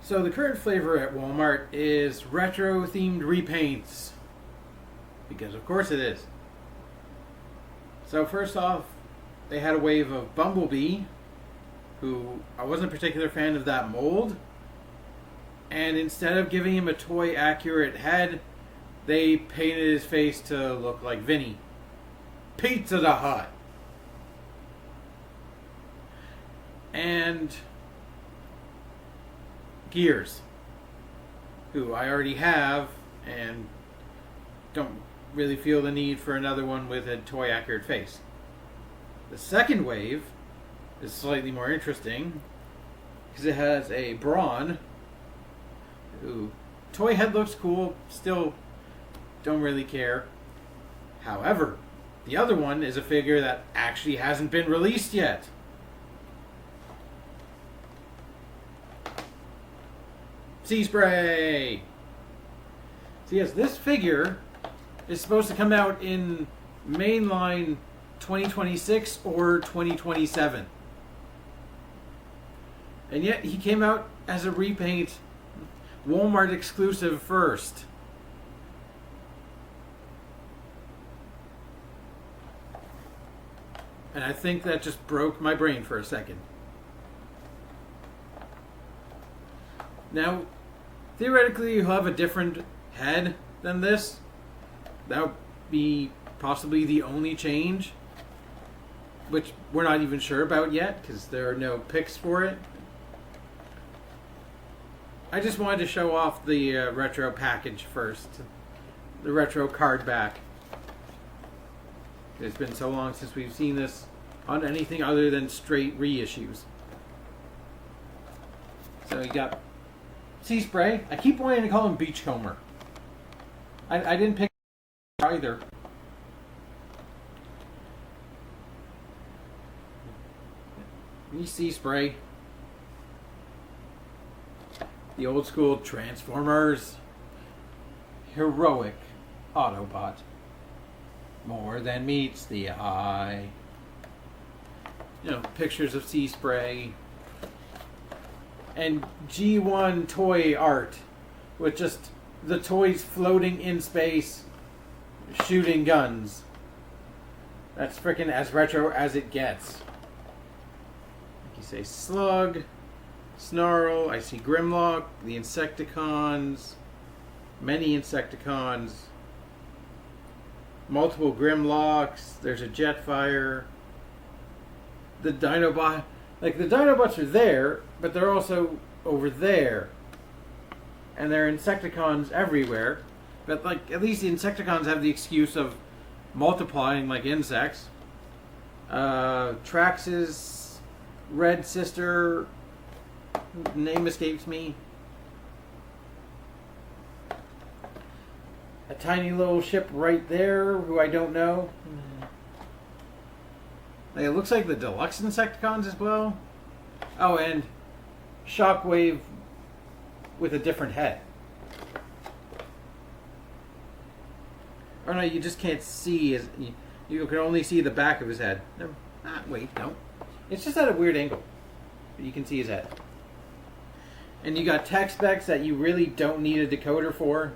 So the current flavor at Walmart is retro-themed repaints. Because of course it is. So first off, they had a wave of Bumblebee, who I wasn't a particular fan of that mold. And instead of giving him a toy-accurate head, they painted his face to look like Vinny. Pizza the Hut. And Gears, who I already have and don't really feel the need for another one with a toy accurate face. The second wave is slightly more interesting because it has a Brawn who toy head looks cool, still don't really care. However, the other one is a figure that actually hasn't been released yet. Seaspray! So yes, this figure is supposed to come out in mainline 2026 or 2027. And yet he came out as a repaint Walmart exclusive first. And I think that just broke my brain for a second. Now, theoretically, you'll have a different head than this. That would be possibly the only change, which we're not even sure about yet because there are no pics for it. I just wanted to show off the retro package first. The retro card back. It's been so long since we've seen this on anything other than straight reissues. So you got Seaspray. I keep wanting to call him Beachcomber. I didn't pick either. He's Seaspray. The old school Transformers. Heroic Autobot. More than meets the eye. You know, pictures of Seaspray. And G1 toy art. With just the toys floating in space. Shooting guns. That's freaking as retro as it gets. Like you say, Slug. Snarl. I see Grimlock. The Insecticons. Many Insecticons. Multiple Grimlocks. There's a Jetfire. The Dinobot. Like, the Dinobots are there, but they're also over there. And there are Insecticons everywhere. But, like, at least the Insecticons have the excuse of multiplying like insects. Trax's Red Sister. Name escapes me. A tiny little ship right there, who I don't know. Like, it looks like the deluxe Insecticons as well. Oh, and Shockwave with a different head. Or no, you just can't see his... You can only see the back of his head. No, wait, no. It's just at a weird angle. But you can see his head. And you got tech specs that you really don't need a decoder for.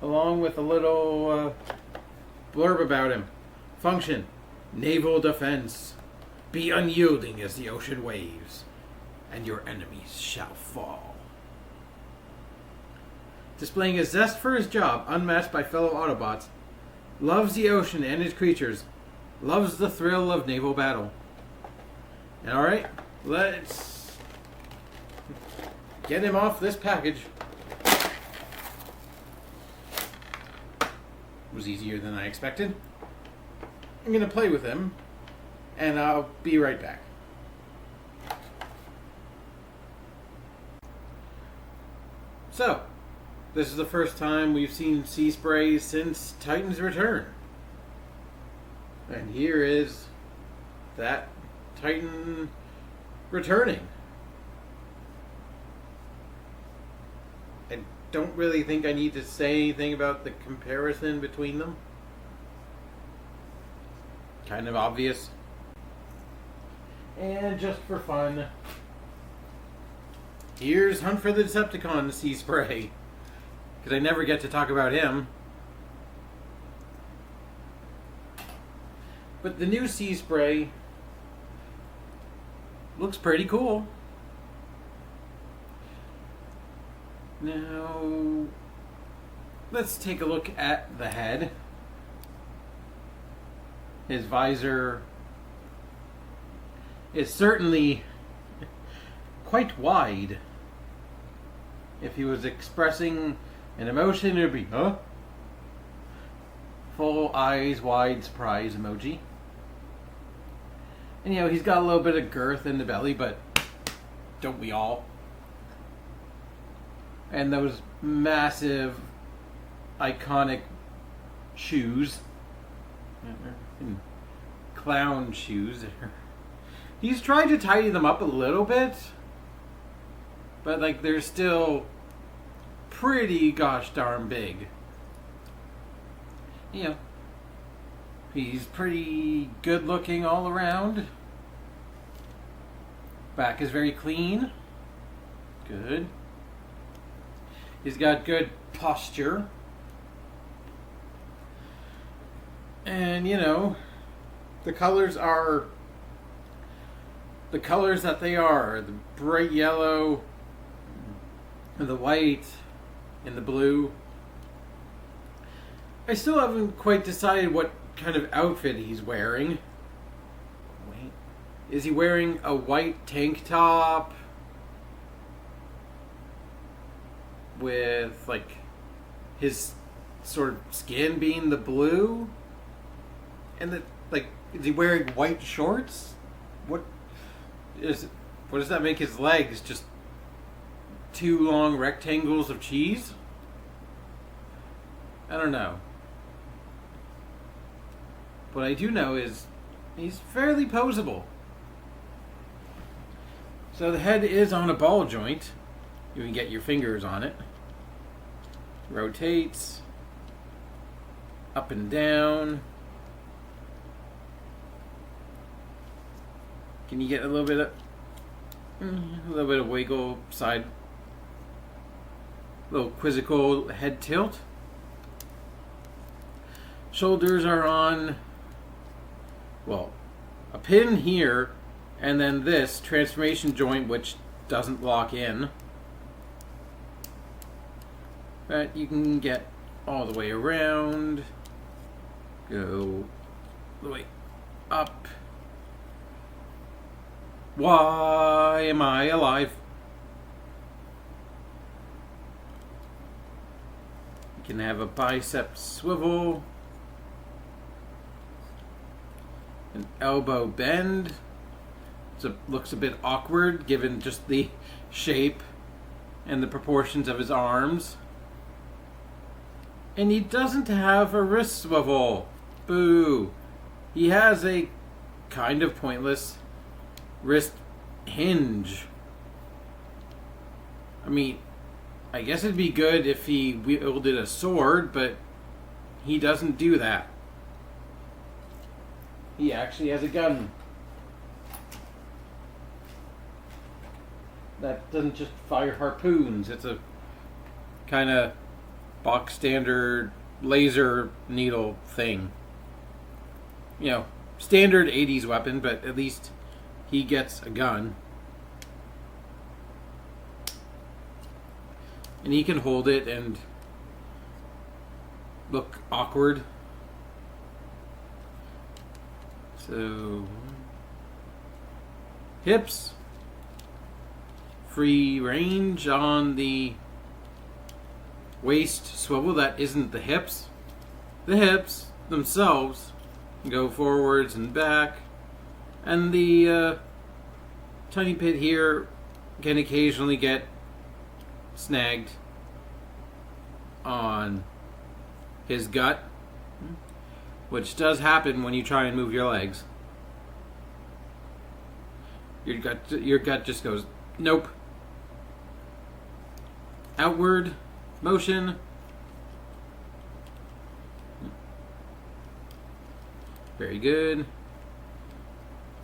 Along with a little blurb about him. Function. Naval defense. Be unyielding as the ocean waves, and your enemies shall fall. Displaying a zest for his job, unmatched by fellow Autobots. Loves the ocean and its creatures. Loves the thrill of naval battle. And alright, let's get him off this package. It was easier than I expected. I'm going to play with him, and I'll be right back. So, this is the first time we've seen Seaspray since Titan's return. And here is that Titan returning. I don't really think I need to say anything about the comparison between them. Kind of obvious. And just for fun, Here's Hunt for the Decepticon Seaspray. Because I never get to talk about him. But the new Seaspray looks pretty cool. Now, let's take a look at the head. His visor is certainly quite wide. If he was expressing an emotion, it would be, huh? Full eyes wide surprise emoji. And he's got a little bit of girth in the belly, but don't we all? And those massive, iconic shoes. Clown shoes. He's tried to tidy them up a little bit, but they're still pretty gosh darn big. He's pretty good looking all around. Back is very clean. Good. He's got good posture. And the colors are the colors that they are. The bright yellow, the white, and the blue. I still haven't quite decided what kind of outfit he's wearing. Wait. Is he wearing a white tank top with his sort of skin being the blue? And is he wearing white shorts? What does that make his legs? Just two long rectangles of cheese? I don't know. What I do know is he's fairly posable. So the head is on a ball joint. You can get your fingers on it. Rotates up and down. Can you get a little bit of wiggle side, little quizzical head tilt? Shoulders are on, a pin here, and then this transformation joint which doesn't lock in. But you can get all the way around, go the way up. Why am I alive? You can have a bicep swivel, an elbow bend. It looks a bit awkward given just the shape and the proportions of his arms. And he doesn't have a wrist swivel. Boo. He has a kind of pointless wrist hinge. I guess it'd be good if he wielded a sword, but he doesn't do that. He actually has a gun that doesn't just fire harpoons. It's a kind of box standard laser needle thing. Standard 80s weapon, but at least he gets a gun. And he can hold it and look awkward. So, hips. Free range on the waist swivel. That isn't the hips. The hips themselves go forwards and back. And the tiny pit here can occasionally get snagged on his gut, which does happen when you try and move your legs. Your gut just goes, nope. Outward motion. Very good.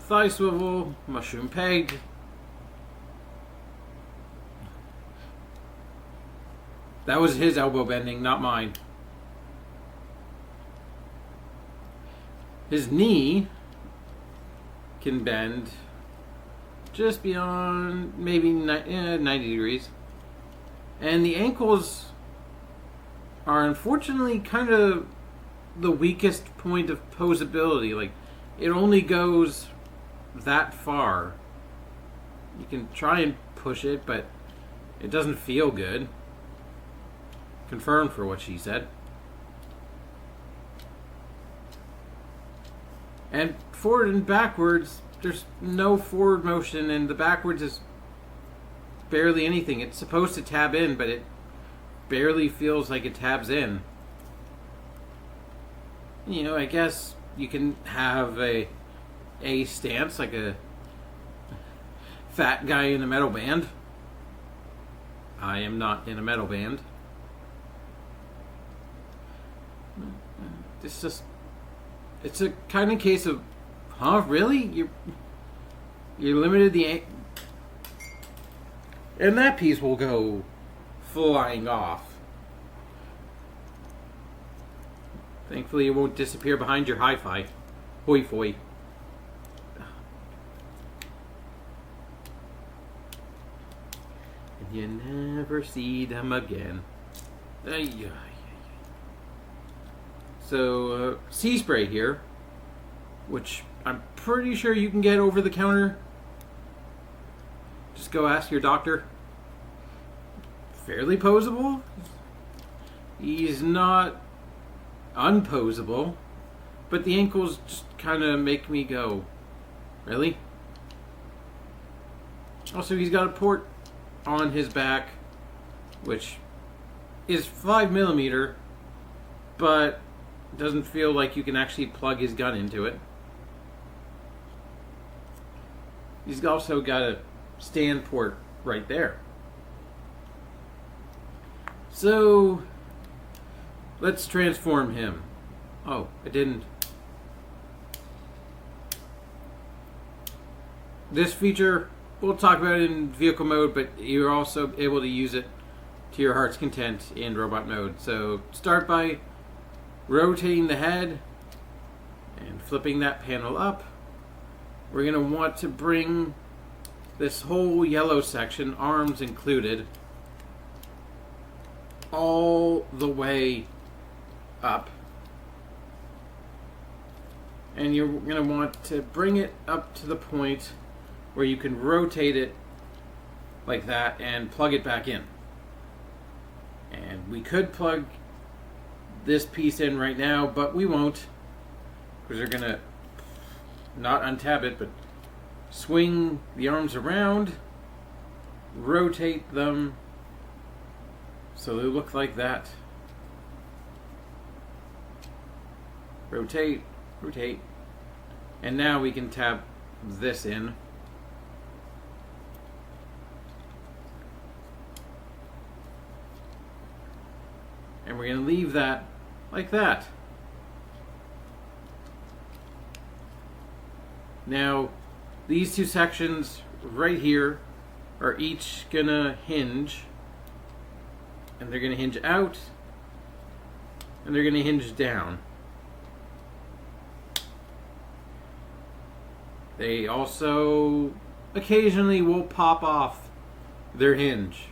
Thigh swivel, mushroom pegged. That was his elbow bending, not mine. His knee can bend just beyond maybe 90 degrees. And the ankles are unfortunately kind of the weakest point of posability. Like, it only goes that far. You can try and push it, but it doesn't feel good. Confirmed for what she said. And forward and backwards, there's no forward motion, and the backwards is barely anything. It's supposed to tab in, but it barely feels like it tabs in. You know, I guess you can have a stance like a fat guy in a metal band. I am not in a metal band. It's a kind of case of, huh, really? You're limited and that piece will go flying off. Thankfully, it won't disappear behind your hi-fi. Hoi foi. And you never see them again. So, Seaspray here, which I'm pretty sure you can get over the counter. Just go ask your doctor. Fairly posable. He's not unposable, but the ankles just kind of make me go, really? Also, he's got a port on his back, which is 5mm, but doesn't feel like you can actually plug his gun into it. He's also got a stand port right there. So, let's transform him. Oh, I didn't. This feature, we'll talk about it in vehicle mode, but you're also able to use it to your heart's content in robot mode. So, start by rotating the head and flipping that panel up. We're going to want to bring this whole yellow section, arms included, all the way up. And you're going to want to bring it up to the point where you can rotate it like that and plug it back in. And we could plug this piece in right now, but we won't, because we're going to not untab it, but swing the arms around, rotate them so they look like that. Rotate, rotate. And now we can tab this in. And we're going to leave that like that. Now, these two sections right here are each going to hinge. And they're going to hinge out. And they're going to hinge down. They also occasionally will pop off their hinge.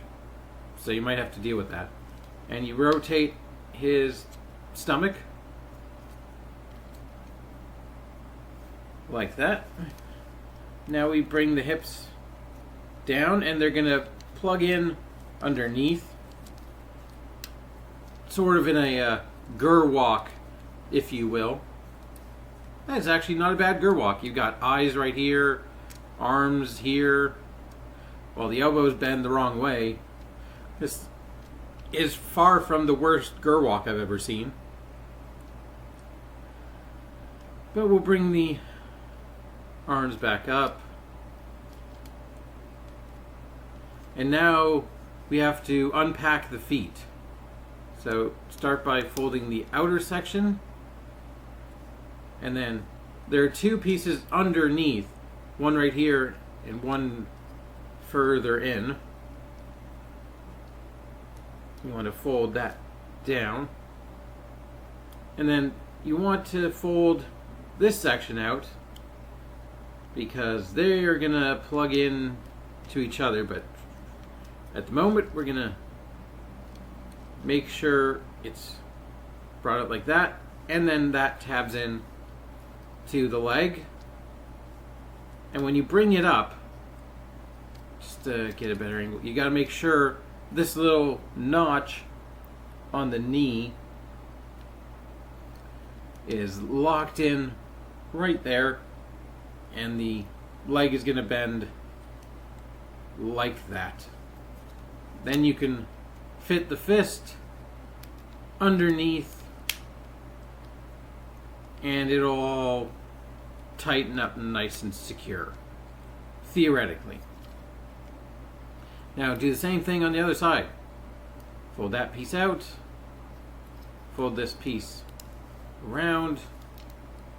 So you might have to deal with that. And you rotate his stomach like that. Now we bring the hips down and they're going to plug in underneath. Sort of in a gur walk, if you will. That's actually not a bad gur walk. You've got eyes right here, arms here. Well, the elbows bend the wrong way. This is far from the worst gur walk I've ever seen. But we'll bring the arms back up. And now we have to unpack the feet. So start by folding the outer section. And then there are two pieces underneath. One right here and one further in. You want to fold that down. And then you want to fold this section out because they're going to plug in to each other. But at the moment, we're going to make sure it's brought up like that. And then that tabs in to the leg. And when you bring it up, just to get a better angle, you got to make sure this little notch on the knee is locked in right there, and the leg is going to bend like that. Then you can fit the fist underneath, and it'll all tighten up nice and secure, theoretically. Now do the same thing on the other side. Fold that piece out, fold this piece around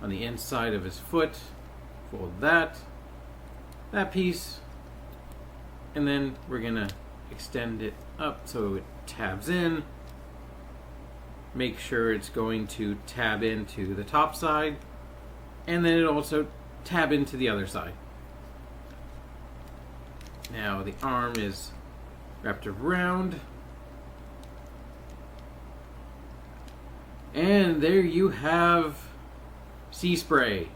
on the inside of his foot, fold that piece, and then we're gonna extend it up so it tabs in. Make sure it's going to tab into the top side, and then it'll also tab into the other side. Now the arm is wrapped around, and there you have Seaspray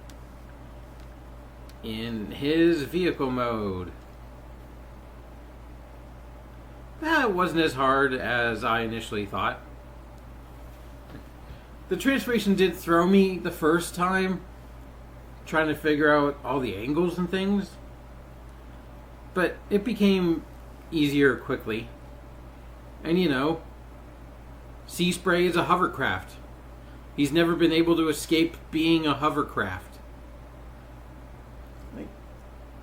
in his vehicle mode. That wasn't as hard as I initially thought. The transformation did throw me the first time, trying to figure out all the angles and things, but it became easier quickly. And you know, Seaspray is a hovercraft. He's never been able to escape being a hovercraft. Like,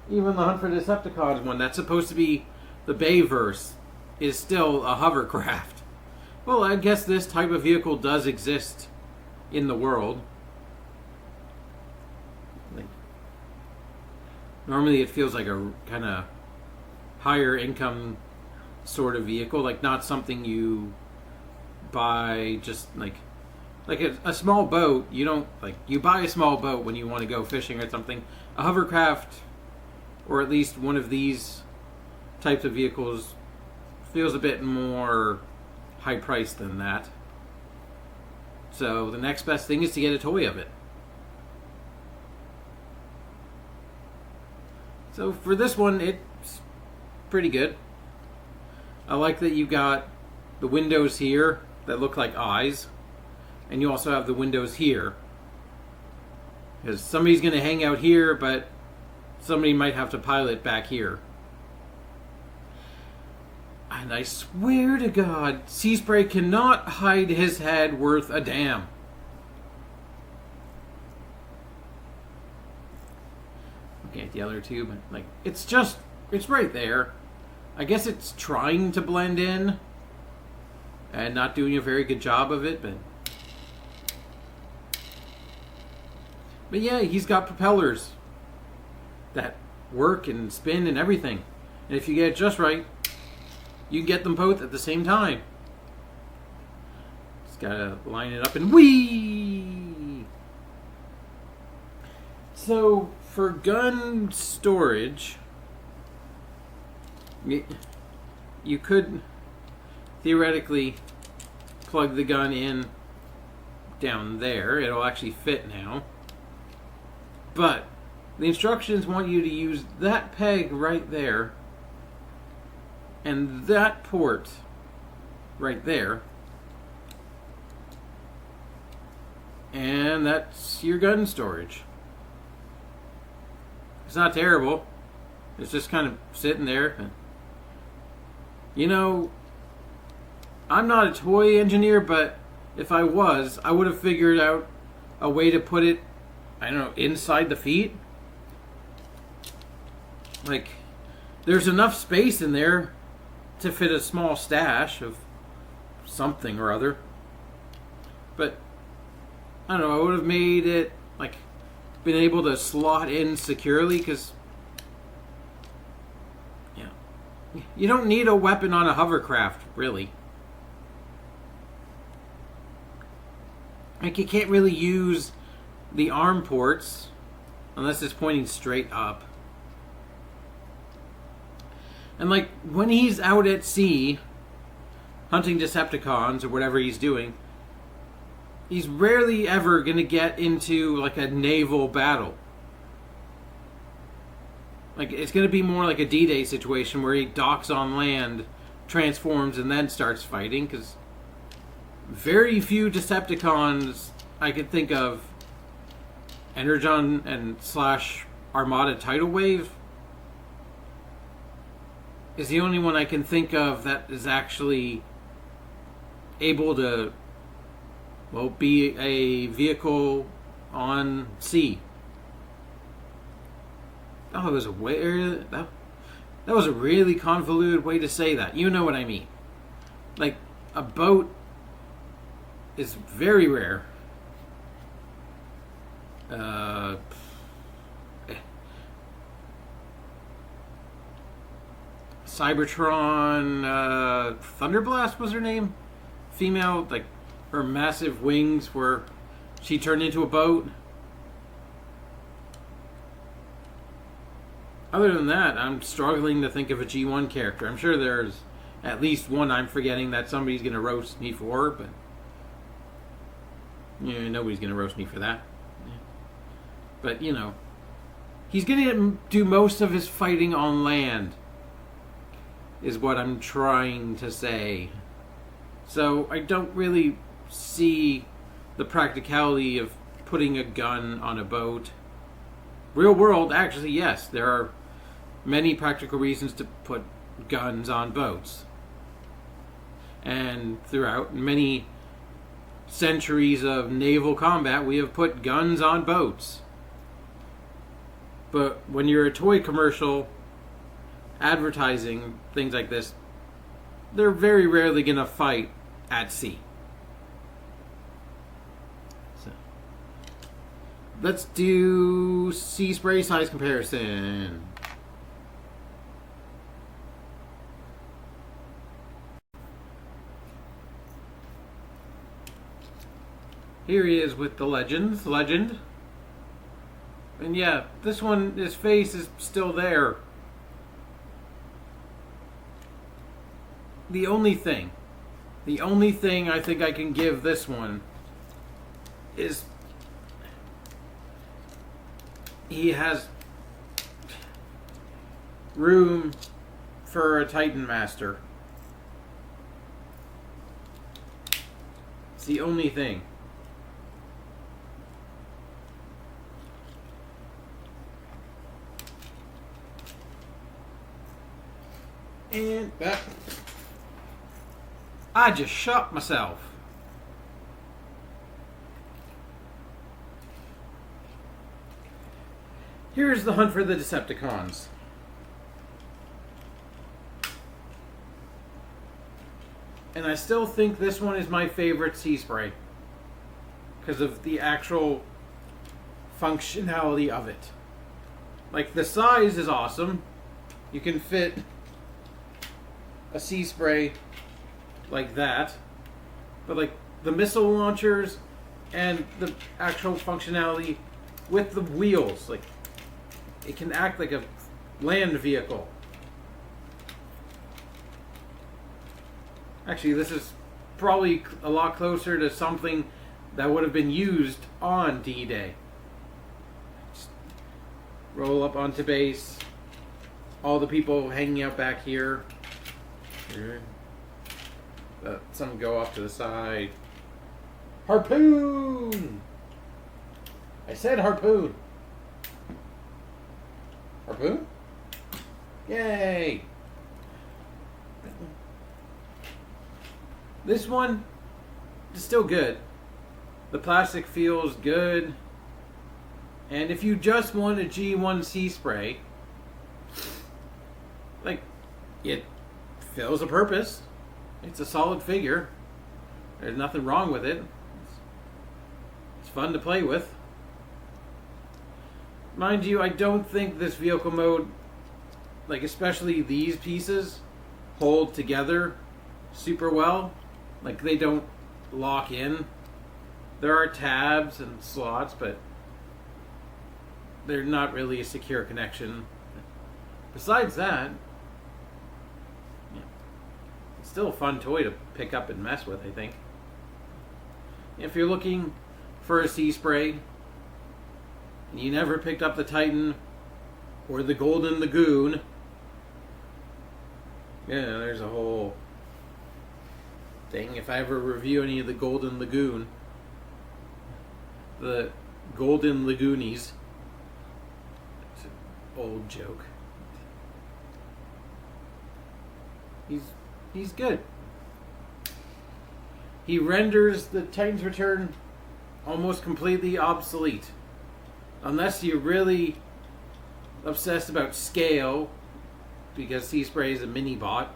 even the Hunt for Decepticons one, that's supposed to be the Bayverse, is still a hovercraft. Well, I guess this type of vehicle does exist in the world. Like, normally it feels like a kind of higher income sort of vehicle, like not something you buy just like a small boat. You don't, like, you buy a small boat when you want to go fishing or something. A hovercraft, or at least one of these types of vehicles, feels a bit more high priced than that. So the next best thing is to get a toy of it. So for this one, it's pretty good. I like that you got the windows here that look like eyes, and you also have the windows here, because somebody's going to hang out here, but somebody might have to pilot back here. And I swear to God, Seaspray cannot hide his head worth a damn. Looking at the other two, but like, it's right there. I guess it's trying to blend in and not doing a very good job of it, but yeah, he's got propellers that work and spin and everything. And if you get it just right, you can get them both at the same time. Just gotta line it up and whee! So, for gun storage, you could theoretically plug the gun in down there. It'll actually fit now. But the instructions want you to use that peg right there and that port right there, and that's your gun storage. It's not terrible. It's just kind of sitting there. You know, I'm not a toy engineer, but if I was, I would have figured out a way to put it, I don't know, inside the feet. Like, there's enough space in there to fit a small stash of something or other. But, I don't know, I would have made it, like, been able to slot in securely, because, yeah, you don't need a weapon on a hovercraft, really. Like, you can't really use the arm ports unless it's pointing straight up. And, like, when he's out at sea hunting Decepticons or whatever he's doing, he's rarely ever going to get into, like, a naval battle. Like, it's going to be more like a D-Day situation where he docks on land, transforms, and then starts fighting, because very few Decepticons I could think of, Energon and / Armada Tidal Wave, is the only one I can think of that is actually able to, well, be a vehicle on sea. Oh, it was a way, that was a really convoluted way to say that. You know what I mean. Like, a boat is very rare. Cybertron, Thunderblast was her name? Female, like, her massive wings where she turned into a boat. Other than that, I'm struggling to think of a G1 character. I'm sure there's at least one I'm forgetting that somebody's going to roast me for, but yeah, nobody's going to roast me for that. Yeah. But, you know, he's going to do most of his fighting on land, is what I'm trying to say. So I don't really see the practicality of putting a gun on a boat. Real world, actually, yes, there are many practical reasons to put guns on boats. And throughout many centuries of naval combat, we have put guns on boats. But when you're a toy commercial advertising things like this, they're very rarely going to fight at sea. So, let's do Seaspray size comparison. Here he is with the legend. And yeah, this one, his face is still there. The only thing I think I can give this one is he has room for a Titan Master. It's the only thing. And back. I just shot myself. Here's the hunt for the Decepticons. And I still think this one is my favorite Seaspray because of the actual functionality of it. Like, the size is awesome. You can fit a Seaspray like that, but like the missile launchers and the actual functionality with the wheels, like it can act like a land vehicle. Actually, this is probably a lot closer to something that would have been used on D-Day. Just roll up onto base, all the people hanging out back here. Some go off to the side. Harpoon! I said harpoon. Harpoon? Yay! This one is still good. The plastic feels good. And if you just want a G1 Seaspray, like, it fills a purpose. It's a solid figure. There's nothing wrong with it. It's fun to play with. Mind you, I don't think this vehicle mode, like especially these pieces, hold together super well. Like, they don't lock in. There are tabs and slots, but they're not really a secure connection. Besides that, yeah, it's still a fun toy to pick up and mess with, I think. If you're looking for a Seaspray and you never picked up the Titan or the Golden Lagoon, yeah, there's a whole thing. If I ever review any of the Golden Lagoon, the Golden Lagoonies, it's an old joke. He's good. He renders the Titan's Return almost completely obsolete. Unless you're really obsessed about scale, because Seaspray is a mini bot.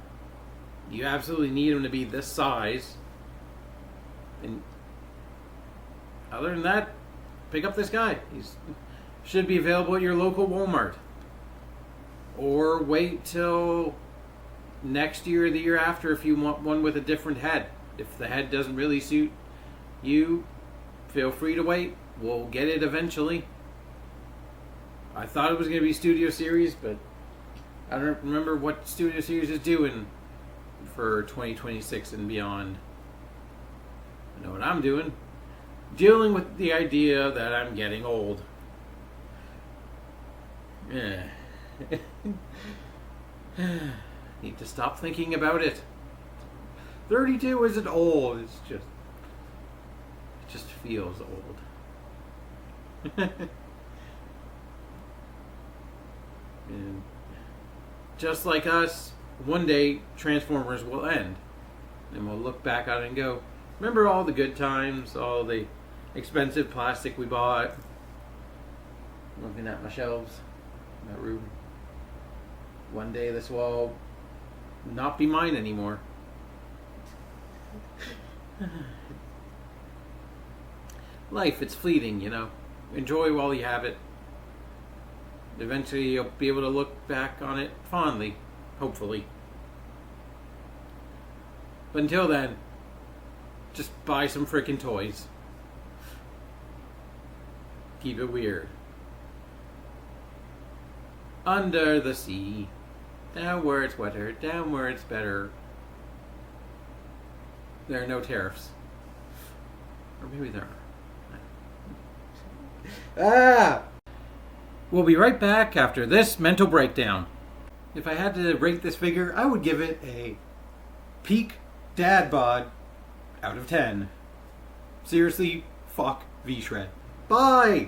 You absolutely need him to be this size. And other than that, pick up this guy. He should be available at your local Walmart. Or wait till next year or the year after if you want one with a different head. If the head doesn't really suit you, feel free to wait. We'll get it eventually. I thought it was going to be Studio Series, but I don't remember what Studio Series is doing for 2026 and beyond. I know what I'm doing. Dealing with the idea that I'm getting old. Yeah. Need to stop thinking about it. 32 isn't old. It just feels old. And just like us, one day Transformers will end. And we'll look back on it and go, remember all the good times, all the expensive plastic we bought? Looking at my shelves in my room. One day this will all not be mine anymore. Life, it's fleeting, you know. Enjoy while you have it. Eventually you'll be able to look back on it fondly, hopefully. But until then, just buy some frickin' toys. Keep it weird. Under the sea. Down where it's wetter, down where it's better. There are no tariffs. Or maybe there are. We'll be right back after this mental breakdown. If I had to rate this figure, I would give it a peak dad bod out of 10. Seriously, fuck V-Shred. Bye!